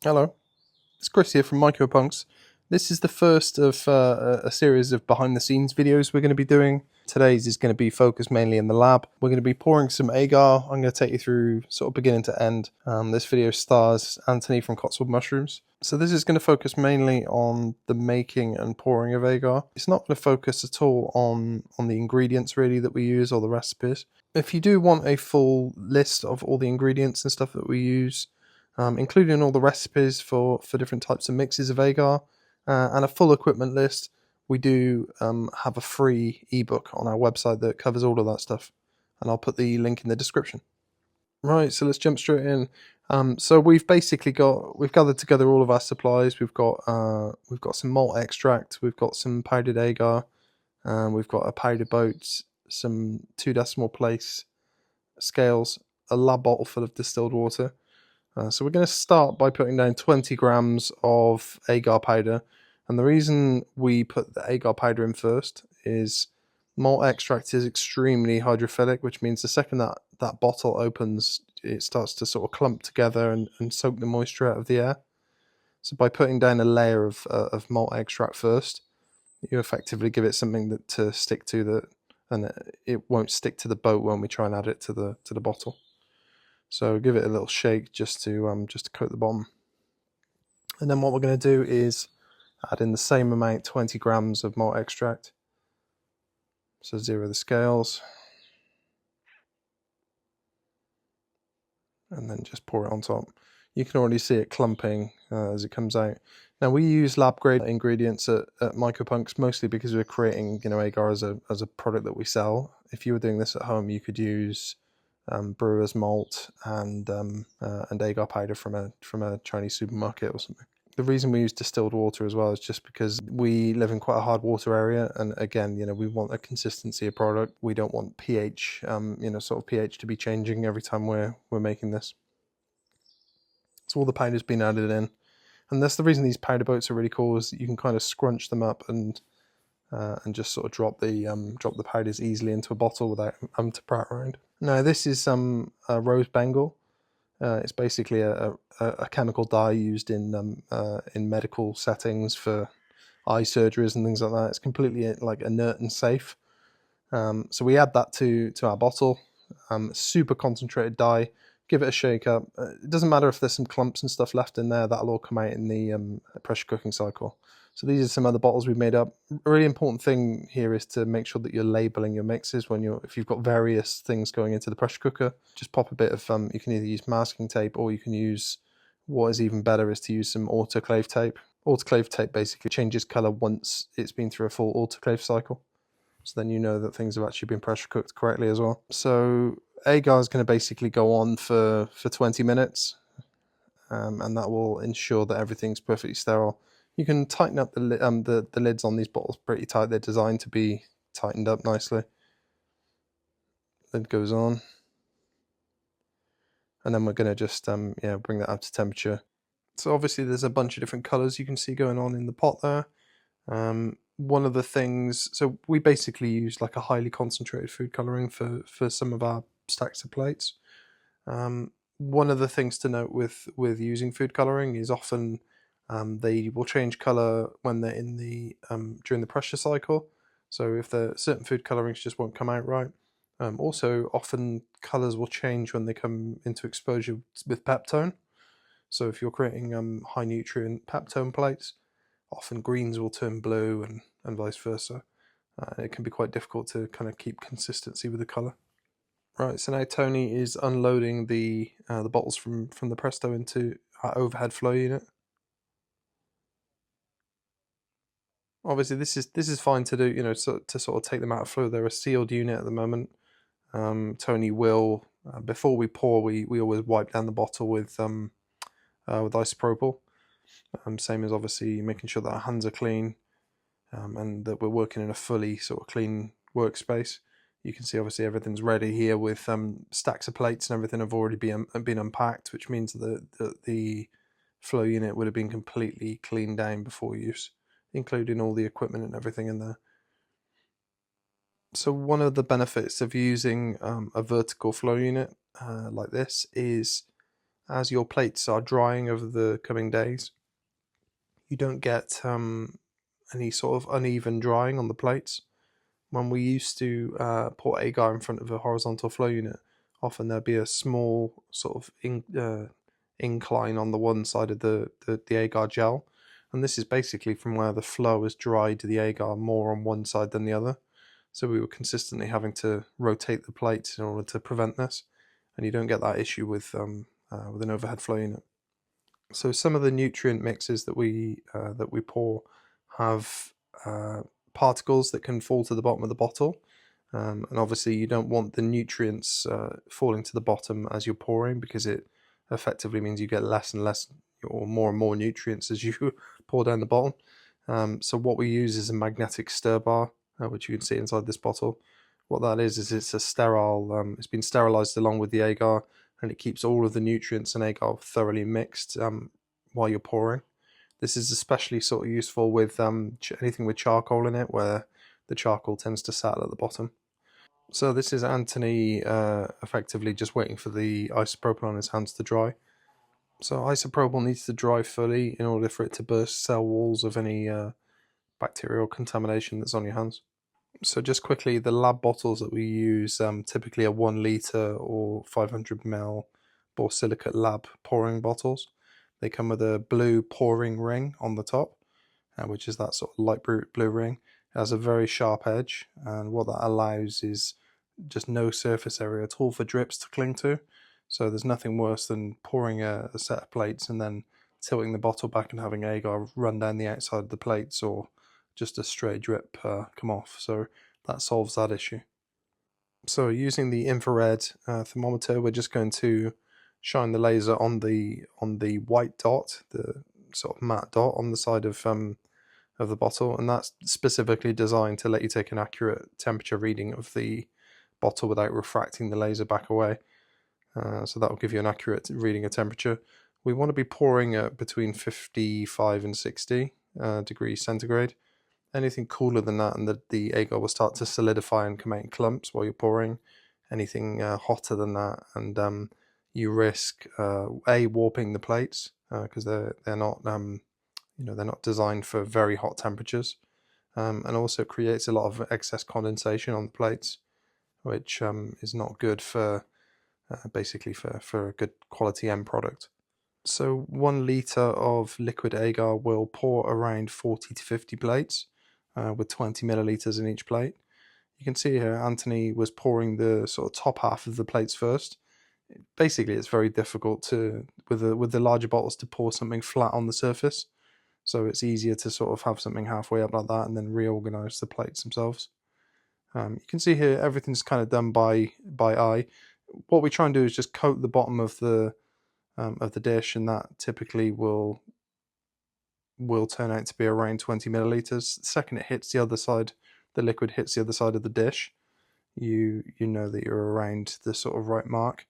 Hello, it's Chris here from MycoPunks. This is the first of a series of behind the scenes videos we're going to be doing. Today's is going to be focused mainly in the lab. We're going to be pouring some agar. I'm going to take you through sort of beginning to end. This video stars Anthony from Cotswold Mushrooms. So this is going to focus mainly on the making and pouring of agar. It's not going to focus at all on the ingredients really that we use or the recipes. If you do want a full list of all the ingredients and stuff that we use, including all the recipes for different types of mixes of agar and a full equipment list, we do have a free ebook on our website that covers all of that stuff, and I'll put the link in the description. Right, so let's jump straight in. So we've gathered together all of our supplies. We've got some malt extract, we've got some powdered agar, we've got a powder boat, some 2 decimal place scales, a lab bottle full of distilled water. So we're going to start by putting down 20 grams of agar powder, and the reason we put the agar powder in first is malt extract is extremely hydrophilic, which means the second that bottle opens, it starts to sort of clump together and soak the moisture out of the air. So by putting down a layer of malt extract first, you effectively give it something to stick to, and it won't stick to the boat when we try and add it to the bottle. So give it a little shake just to coat the bottom. And then what we're going to do is add in the same amount, 20 grams of malt extract. So zero the scales. And then just pour it on top. You can already see it clumping as it comes out. Now we use lab grade ingredients at MycoPunks mostly because we're creating, agar as a product that we sell. If you were doing this at home, you could use brewer's malt and agar powder from a Chinese supermarket or something. The reason we use distilled water as well is just because we live in quite a hard water area, and again, we want a consistency of product. We don't want pH, sort of pH to be changing every time we're making this. So all the powder's been added in, and that's the reason these powder boats are really cool, is that you can kind of scrunch them up and just sort of drop the powders easily into a bottle without to prat around. Now this is some rose bengal. It's basically a chemical dye used in medical settings for eye surgeries and things like that. It's completely like inert and safe. So we add that to our bottle. Super concentrated dye. Give it a shake up. It doesn't matter if there's some clumps and stuff left in there. That'll all come out in the pressure cooking cycle. So these are some other bottles we've made up. A really important thing here is to make sure that you're labeling your mixes if you've got various things going into the pressure cooker. Just pop a bit of you can either use masking tape, or you can use, what is even better is to use some autoclave tape. Autoclave tape basically changes color once it's been through a full autoclave cycle. So then you know that things have actually been pressure cooked correctly as well. So agar is going to basically go on for 20 minutes, and that will ensure that everything's perfectly sterile. You can tighten up the lids on these bottles pretty tight. They're designed to be tightened up nicely. Lid goes on, and then we're going to just bring that up to temperature. So obviously there's a bunch of different colors you can see going on in the pot there. One of the things, so we basically use like a highly concentrated food coloring for some of our stacks of plates. One of the things to note with using food coloring is often they will change color when they're in during the pressure cycle. So if certain food colorings just won't come out right. Also, often colors will change when they come into exposure with peptone. So if you're creating high nutrient peptone plates, often greens will turn blue and vice versa. It can be quite difficult to kind of keep consistency with the color. Right, so now Tony is unloading the bottles from the Presto into our overhead flow unit. Obviously, this is fine to do, to sort of take them out of flow. They're a sealed unit at the moment. Tony will, before we pour, we always wipe down the bottle with isopropyl. Same as obviously making sure that our hands are clean, and that we're working in a fully sort of clean workspace. You can see obviously everything's ready here with stacks of plates and everything have already been unpacked, which means that the flow unit would have been completely cleaned down before use, including all the equipment and everything in there. So one of the benefits of using a vertical flow unit like this is as your plates are drying over the coming days, you don't get any sort of uneven drying on the plates. When we used to pour agar in front of a horizontal flow unit, often there'd be a small sort of incline on the one side of the agar gel, and this is basically from where the flow has dried the agar more on one side than the other. So we were consistently having to rotate the plates in order to prevent this, and you don't get that issue with an overhead flow unit. So some of the nutrient mixes that we pour have particles that can fall to the bottom of the bottle, and obviously you don't want the nutrients falling to the bottom as you're pouring, because it effectively means you get less and less or more nutrients as you pour down the bottle. So what we use is a magnetic stir bar, which you can see inside this bottle. What that is it's a sterile, it's been sterilized along with the agar, and it keeps all of the nutrients and agar thoroughly mixed while you're pouring. This is especially sort of useful with anything with charcoal in it, where the charcoal tends to settle at the bottom. So this is Anthony effectively just waiting for the isopropyl on his hands to dry. So isopropyl needs to dry fully in order for it to burst cell walls of any bacterial contamination that's on your hands. So just quickly, the lab bottles that we use typically are 1 litre or 500 ml borosilicate lab pouring bottles. They come with a blue pouring ring on the top, which is that sort of light blue ring. It has a very sharp edge, and what that allows is just no surface area at all for drips to cling to. So there's nothing worse than pouring a set of plates and then tilting the bottle back and having agar run down the outside of the plates, or just a stray drip come off. So that solves that issue. So using the infrared thermometer, we're just going to shine the laser on the white dot, the sort of matte dot on the side of the bottle, and that's specifically designed to let you take an accurate temperature reading of the bottle without refracting the laser back away. So that will give you an accurate reading of temperature. We want to be pouring at between 55 and 60 degrees centigrade. Anything cooler than that, and the agar will start to solidify and come out in clumps while you're pouring. Anything hotter than that, and you risk warping the plates because they're not they're not designed for very hot temperatures, and also creates a lot of excess condensation on the plates, which is not good for basically for a good quality end product. So 1 litre of liquid agar will pour around 40 to 50 plates with 20 millilitres in each plate. You can see here Anthony was pouring the sort of top half of the plates first. Basically, it's very difficult to, with the larger bottles, to pour something flat on the surface. So it's easier to sort of have something halfway up like that and then reorganize the plates themselves. You can see here everything's kind of done by eye. What we try and do is just coat the bottom of the dish, and that typically will turn out to be around 20 milliliters. The second it hits the other side, the liquid hits the other side of the dish, you know that you're around the sort of right mark.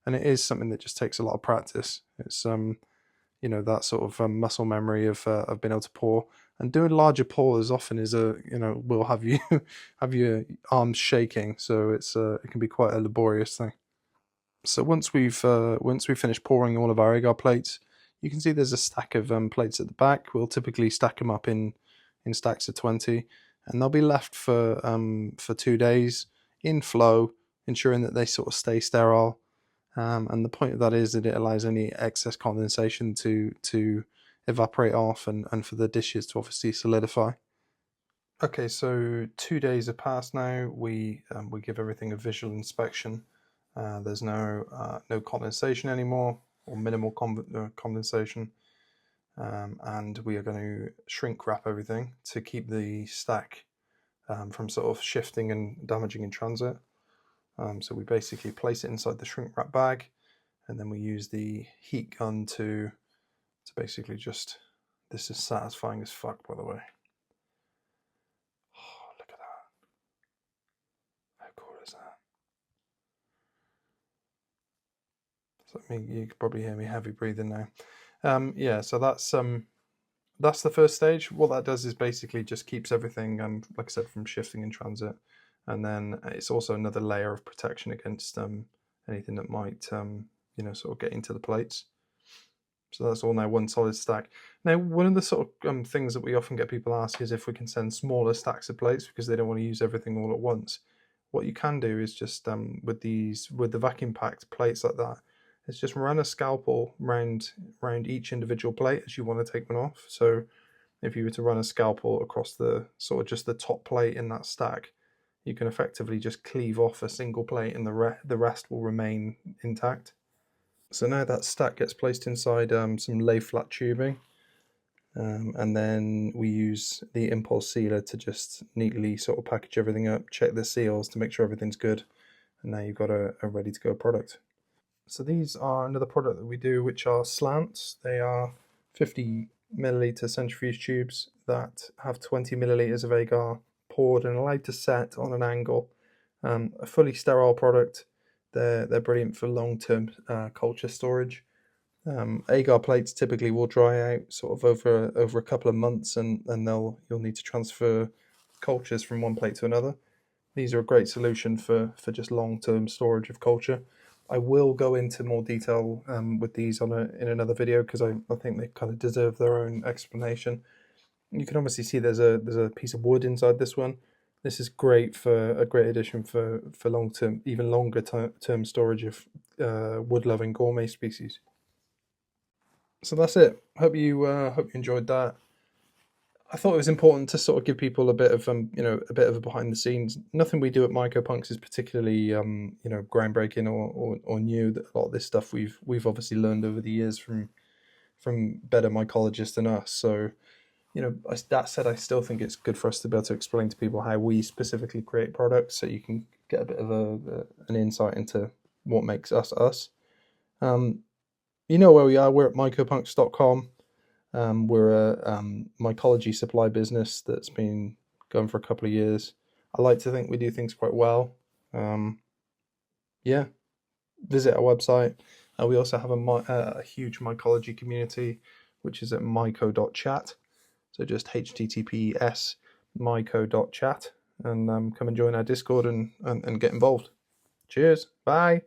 And it is something that just takes a lot of practice. It's that sort of muscle memory of being able to pour, and doing larger pours often is will have you have your arms shaking, so it can be quite a laborious thing. So once we've finished pouring all of our agar plates, you can see there's a stack of plates at the back. We'll typically stack them up in stacks of 20, and they'll be left for 2 days in flow, ensuring that they sort of stay sterile. And the point of that is that it allows any excess condensation to evaporate off, and for the dishes to obviously solidify. Okay, so 2 days have passed now. We give everything a visual inspection. There's no condensation anymore, or minimal condensation, and we are going to shrink wrap everything to keep the stack from sort of shifting and damaging in transit. So we basically place it inside the shrink wrap bag, and then we use the heat gun to basically just, this is satisfying as fuck, by the way. Oh, look at that. How cool is that? So you can probably hear me heavy breathing now. Yeah, so that's the first stage. What that does is basically just keeps everything, like I said, from shifting in transit, and then it's also another layer of protection against anything that might sort of get into the plates. So that's all now one solid stack. Now, one of the sort of things that we often get people ask is if we can send smaller stacks of plates because they don't want to use everything all at once. What you can do is just with the vacuum packed plates like that, is just run a scalpel round each individual plate as you want to take one off. So if you were to run a scalpel across the sort of just the top plate in that stack, you can effectively just cleave off a single plate and the rest will remain intact. So now that stack gets placed inside some lay flat tubing, and then we use the impulse sealer to just neatly sort of package everything up, check the seals to make sure everything's good, and now you've got a ready to go product. So these are another product that we do, which are slants. They are 50 milliliter centrifuge tubes that have 20 milliliters of agar poured and allowed to set on an angle. A fully sterile product. They're brilliant for long-term culture storage. Agar plates typically will dry out sort of over a couple of months, and you'll need to transfer cultures from one plate to another. These are a great solution for just long-term storage of culture. I will go into more detail with these in another video because I think they kind of deserve their own explanation. You can obviously see there's a piece of wood inside this one. This is great for a great addition for long-term, even longer term storage of wood-loving gourmet species. So that's it. Hope you enjoyed that. I thought it was important to sort of give people a bit of a bit of a behind the scenes. Nothing we do at MycoPunks is particularly groundbreaking or new. A lot of this stuff we've obviously learned over the years from better mycologists than us. So that said, I still think it's good for us to be able to explain to people how we specifically create products, so you can get a bit of an insight into what makes us us. You know where we are. We're at mycopunks.com. We're a mycology supply business that's been going for a couple of years. I like to think we do things quite well. Yeah, visit our website. We also have a huge mycology community, which is at myco.chat. So just https myco.chat, and come and join our Discord and get involved. Cheers. Bye.